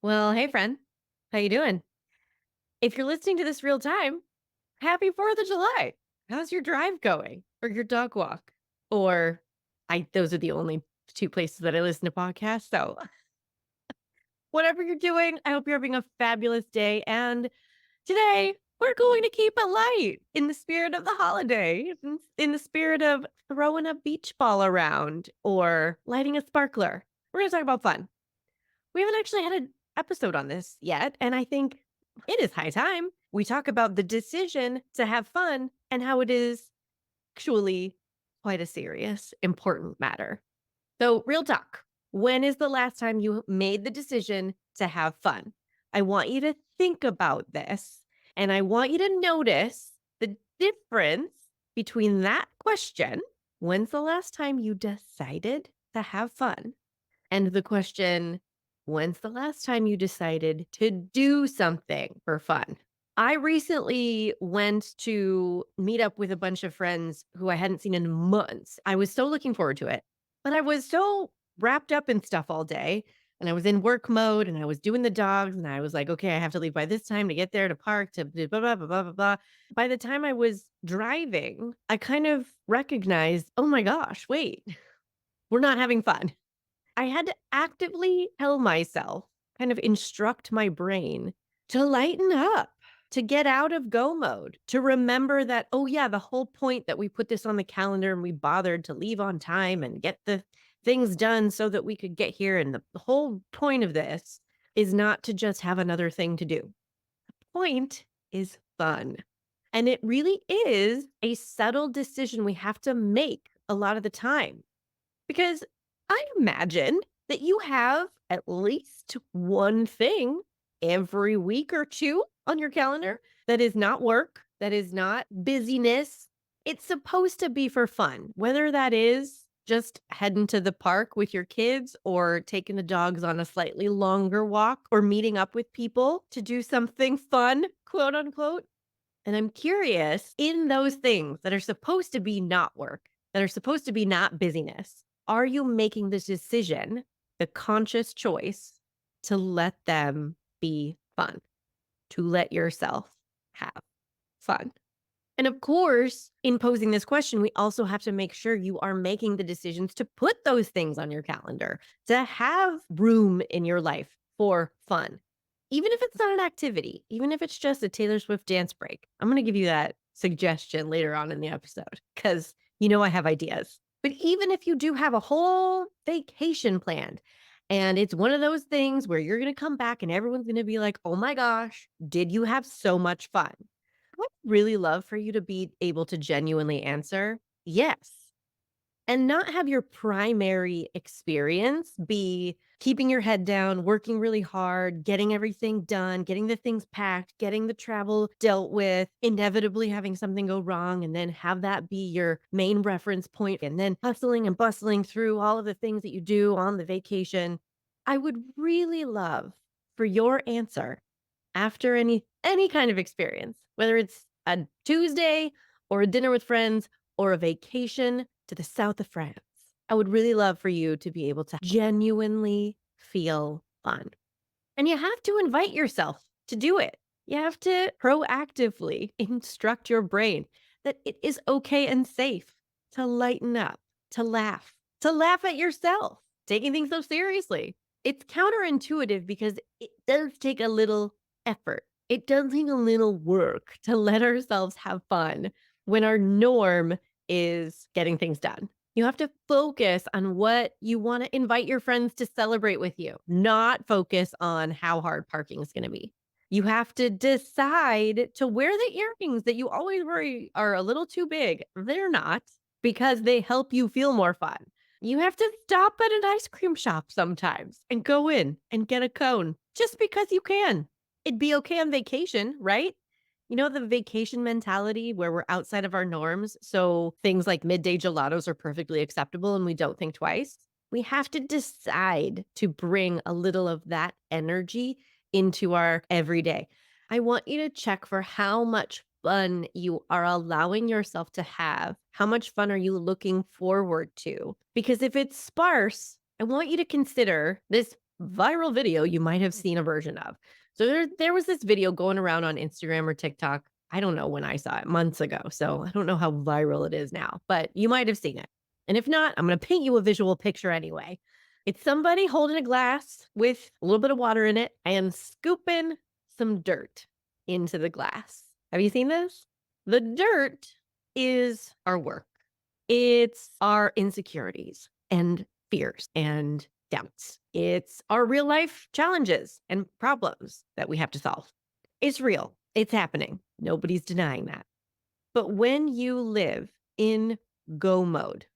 Well, hey friend. How you doing? If you're listening to this real time, happy 4th of July. How's your drive going? Or your dog walk? Or I those are the only two places that I listen to podcasts. So, whatever you're doing, I hope you're having a fabulous day. And today, we're going to keep it light in the spirit of the holiday, in the spirit of throwing a beach ball around or lighting a sparkler. We're going to talk about fun. We haven't actually had an episode on this yet, and I think it is high time we talk about the decision to have fun and how it is actually quite a serious, important matter. So, real talk. When is the last time you made the decision to have fun? I want you to think about this and I want you to notice the difference between that question, when's the last time you decided to have fun? And the question, when's the last time you decided to do something for fun? I recently went to meet up with a bunch of friends who I hadn't seen in months. I was so looking forward to it, but I was so wrapped up in stuff all day and I was in work mode and I was doing the dogs and I was like, okay, I have to leave by this time to get there to park to blah, blah, blah, blah, blah, blah. By the time I was driving, I kind of recognized, oh my gosh, wait, we're not having fun. I had to actively tell myself, kind of instruct my brain to lighten up, to get out of go mode, to remember that, oh, yeah, the whole point that we put this on the calendar and we bothered to leave on time and get the things done so that we could get here. And the whole point of this is not to just have another thing to do. The point is fun. And it really is a subtle decision we have to make a lot of the time because I imagine that you have at least one thing every week or two on your calendar that is not work, that is not busyness. It's supposed to be for fun, whether that is just heading to the park with your kids or taking the dogs on a slightly longer walk or meeting up with people to do something fun, quote unquote. And I'm curious in those things that are supposed to be not work, that are supposed to be not busyness, are you making the decision, the conscious choice to let them be fun, to let yourself have fun? And of course, in posing this question, we also have to make sure you are making the decisions to put those things on your calendar, to have room in your life for fun. Even if it's not an activity, even if it's just a Taylor Swift dance break. I'm going to give you that suggestion later on in the episode because I have ideas. But even if you do have a whole vacation planned, and it's one of those things where you're going to come back and everyone's going to be like, oh my gosh, did you have so much fun? I would really love for you to be able to genuinely answer yes. And not have your primary experience be keeping your head down, working really hard, getting everything done, getting the things packed, getting the travel dealt with, inevitably having something go wrong, and then have that be your main reference point, and then hustling and bustling through all of the things that you do on the vacation. I would really love for your answer after any kind of experience, whether it's a Tuesday or a dinner with friends or a vacation to the south of France. I would really love for you to be able to genuinely feel fun. And you have to invite yourself to do it. You have to proactively instruct your brain that it is okay and safe to lighten up, to laugh at yourself, taking things so seriously. It's counterintuitive because it does take a little effort. It does take a little work to let ourselves have fun when our norm is getting things done. You have to focus on what you want to invite your friends to celebrate with you, not focus on how hard parking is going to be. You have to decide to wear the earrings that you always worry are a little too big. They're not because they help you feel more fun. You have to stop at an ice cream shop sometimes and go in and get a cone just because you can. It'd be okay on vacation, right? The vacation mentality where we're outside of our norms. So things like midday gelatos are perfectly acceptable and we don't think twice. We have to decide to bring a little of that energy into our everyday. I want you to check for how much fun you are allowing yourself to have. How much fun are you looking forward to? Because if it's sparse, I want you to consider this viral video you might have seen a version of. So there was this video going around on Instagram or TikTok. I don't know when I saw it, months ago. So I don't know how viral it is now, but you might have seen it. And if not, I'm going to paint you a visual picture anyway. It's somebody holding a glass with a little bit of water in it and scooping some dirt into the glass. Have you seen this? The dirt is our work. It's our insecurities and fears and doubts. It's our real life challenges and problems that we have to solve. It's real. It's happening. Nobody's denying that. But when you live in go mode,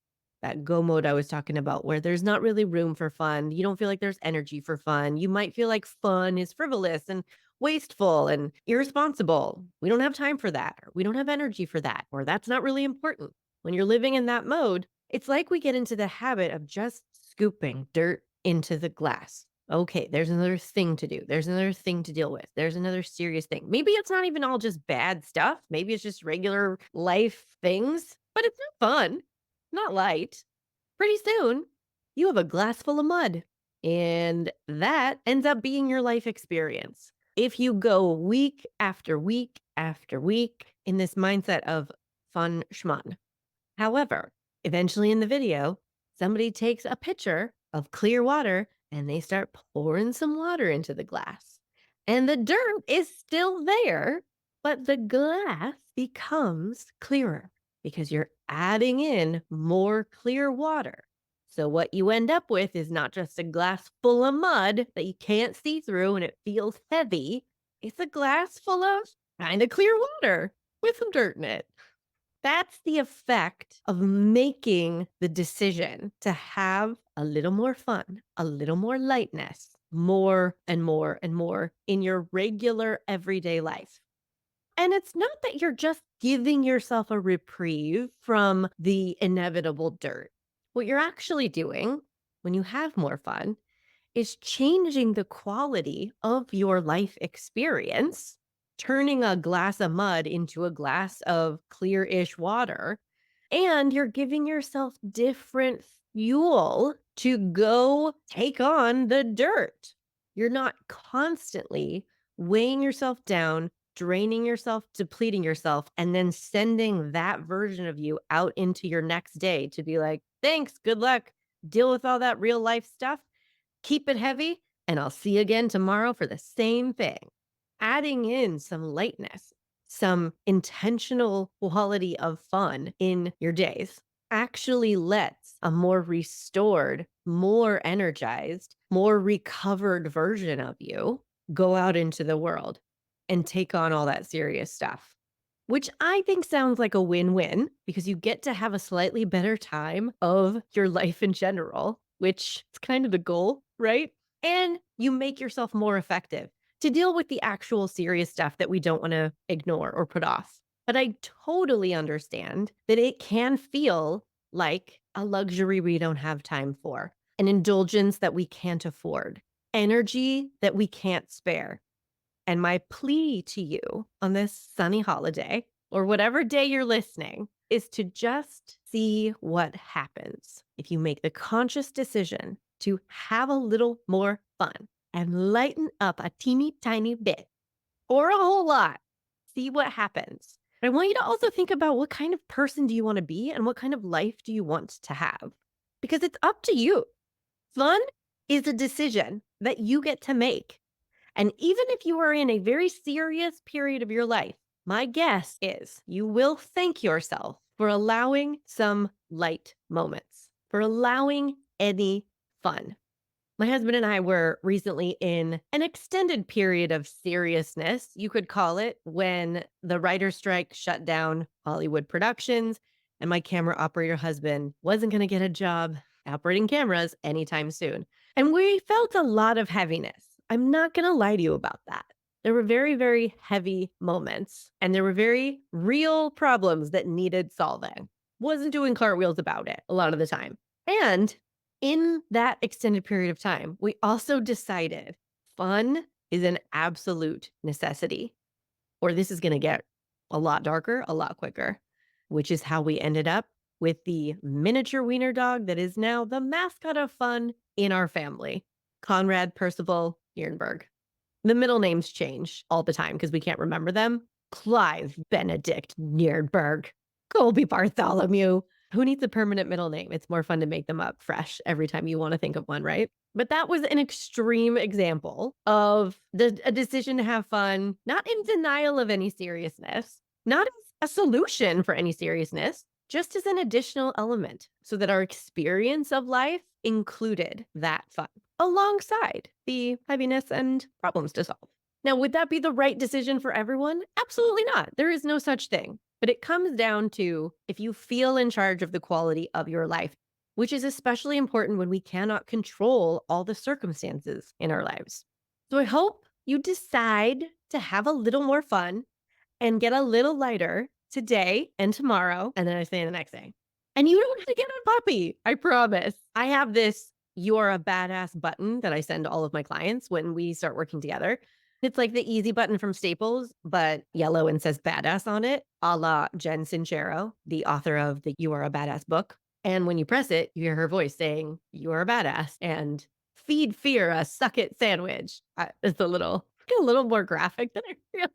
that go mode I was talking about, where there's not really room for fun, you don't feel like there's energy for fun. You might feel like fun is frivolous and wasteful and irresponsible. We don't have time for that, or we don't have energy for that, or that's not really important. When you're living in that mode, it's like we get into the habit of just scooping dirt into the glass. Okay, there's another thing to do. There's another thing to deal with. There's another serious thing. Maybe it's not even all just bad stuff. Maybe it's just regular life things, but it's not fun, not light. Pretty soon, you have a glass full of mud, and that ends up being your life experience. If you go week after week after week in this mindset of fun schmun. However, eventually in the video, somebody takes a pitcher of clear water and they start pouring some water into the glass. And the dirt is still there, but the glass becomes clearer because you're adding in more clear water. So, what you end up with is not just a glass full of mud that you can't see through and it feels heavy. It's a glass full of kind of clear water with some dirt in it. That's the effect of making the decision to have a little more fun, a little more lightness, more and more and more in your regular everyday life. And it's not that you're just giving yourself a reprieve from the inevitable dirt. What you're actually doing when you have more fun is changing the quality of your life experience, turning a glass of mud into a glass of clear-ish water, and you're giving yourself different fuel to go take on the dirt. You're not constantly weighing yourself down, draining yourself, depleting yourself, and then sending that version of you out into your next day to be like, thanks, good luck, deal with all that real life stuff. Keep it heavy, and I'll see you again tomorrow for the same thing. Adding in some lightness, some intentional quality of fun in your days actually lets a more restored, more energized, more recovered version of you go out into the world and take on all that serious stuff. Which I think sounds like a win-win because you get to have a slightly better time of your life in general, which is kind of the goal, right? And you make yourself more effective to deal with the actual serious stuff that we don't want to ignore or put off. But I totally understand that it can feel like a luxury we don't have time for, an indulgence that we can't afford, energy that we can't spare. And my plea to you on this sunny holiday, or whatever day you're listening, is to just see what happens if you make the conscious decision to have a little more fun and lighten up a teeny tiny bit or a whole lot. See what happens. But I want you to also think about what kind of person do you want to be and what kind of life do you want to have? Because it's up to you. Fun is a decision that you get to make. And even if you are in a very serious period of your life, my guess is you will thank yourself for allowing some light moments, for allowing any fun. My husband and I were recently in an extended period of seriousness, you could call it, when the writer's strike shut down Hollywood productions, and my camera operator husband wasn't going to get a job operating cameras anytime soon. And we felt a lot of heaviness. I'm not going to lie to you about that. There were very, very heavy moments, and there were very real problems that needed solving. Wasn't doing cartwheels about it a lot of the time. And in that extended period of time, we also decided fun is an absolute necessity, or this is going to get a lot darker, a lot quicker, which is how we ended up with the miniature wiener dog that is now the mascot of fun in our family. Conrad Percival Ehrenberg. The middle names change all the time because we can't remember them. Clive Benedict Nierberg. Colby Bartholomew. Who needs a permanent middle name? It's more fun to make them up fresh every time you want to think of one, right? But that was an extreme example of a decision to have fun, not in denial of any seriousness, not as a solution for any seriousness, just as an additional element so that our experience of life included that fun alongside the heaviness and problems to solve. Now, would that be the right decision for everyone? Absolutely not. There is no such thing. But it comes down to if you feel in charge of the quality of your life, which is especially important when we cannot control all the circumstances in our lives. So I hope you decide to have a little more fun and get a little lighter today and tomorrow. And then I say the next day. And you don't have to get a puppy. I promise. I have this "You're a Badass" button that I send to all of my clients when we start working together. It's like the easy button from Staples, but yellow and says badass on it, a la Jen Sincero, the author of the You Are a Badass book. And when you press it, you hear her voice saying, "You are a badass," and "Feed fear a suck it sandwich." It's a little more graphic than I realized,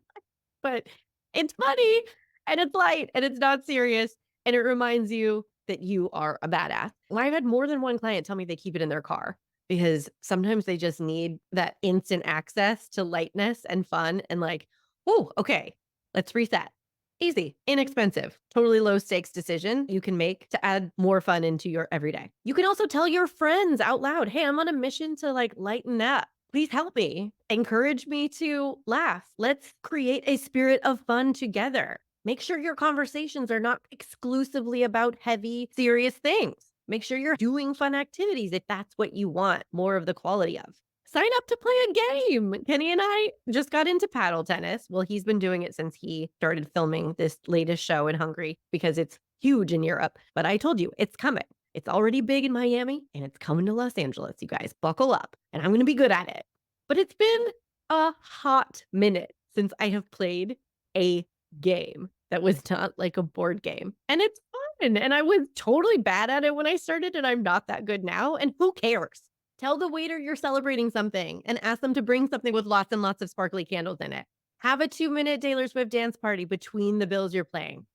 but it's funny and it's light and it's not serious. And it reminds you that you are a badass. Well, I've had more than one client tell me they keep it in their car because sometimes they just need that instant access to lightness and fun and like, oh, okay, let's reset. Easy, inexpensive, totally low stakes decision you can make to add more fun into your everyday. You can also tell your friends out loud, hey, I'm on a mission to like lighten up. Please help me. Encourage me to laugh. Let's create a spirit of fun together. Make sure your conversations are not exclusively about heavy, serious things. Make sure you're doing fun activities if that's what you want more of the quality of. Sign up to play a game. Kenny and I just got into paddle tennis. Well, he's been doing it since he started filming this latest show in Hungary because it's huge in Europe. But I told you, it's coming. It's already big in Miami and it's coming to Los Angeles, you guys. Buckle up and I'm going to be good at it. But it's been a hot minute since I have played a game that was not like a board game. And it's fun. And I was totally bad at it when I started and I'm not that good now. And who cares? Tell the waiter you're celebrating something and ask them to bring something with lots and lots of sparkly candles in it. Have a 2-minute Taylor Swift dance party between the bills you're playing.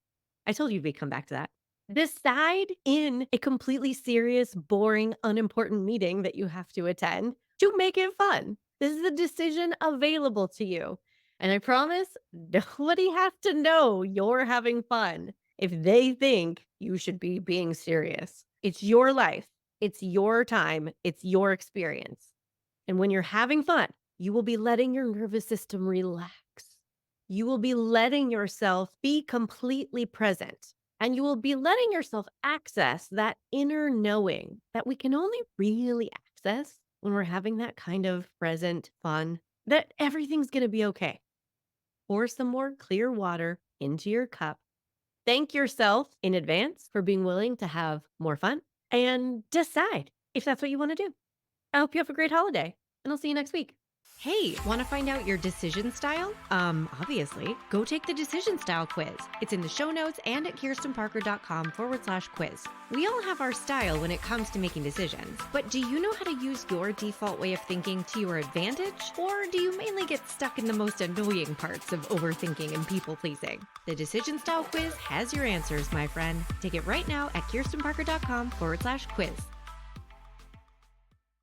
I told you we'd come back to that. Decide in a completely serious, boring, unimportant meeting that you have to attend to make it fun. This is a decision available to you. And I promise nobody has to know you're having fun if they think you should be being serious. It's your life. It's your time. It's your experience. And when you're having fun, you will be letting your nervous system relax. You will be letting yourself be completely present. And you will be letting yourself access that inner knowing that we can only really access when we're having that kind of present fun, that everything's going to be okay. Pour some more clear water into your cup. Thank yourself in advance for being willing to have more fun and decide if that's what you want to do. I hope you have a great holiday and I'll see you next week. Hey, want to find out your decision style? Obviously, go take the decision style quiz. It's in the show notes and at kirstenparker.com/quiz. We all have our style when it comes to making decisions, but do you know how to use your default way of thinking to your advantage? Or do you mainly get stuck in the most annoying parts of overthinking and people pleasing? The decision style quiz has your answers, my friend. Take it right now at kirstenparker.com/quiz.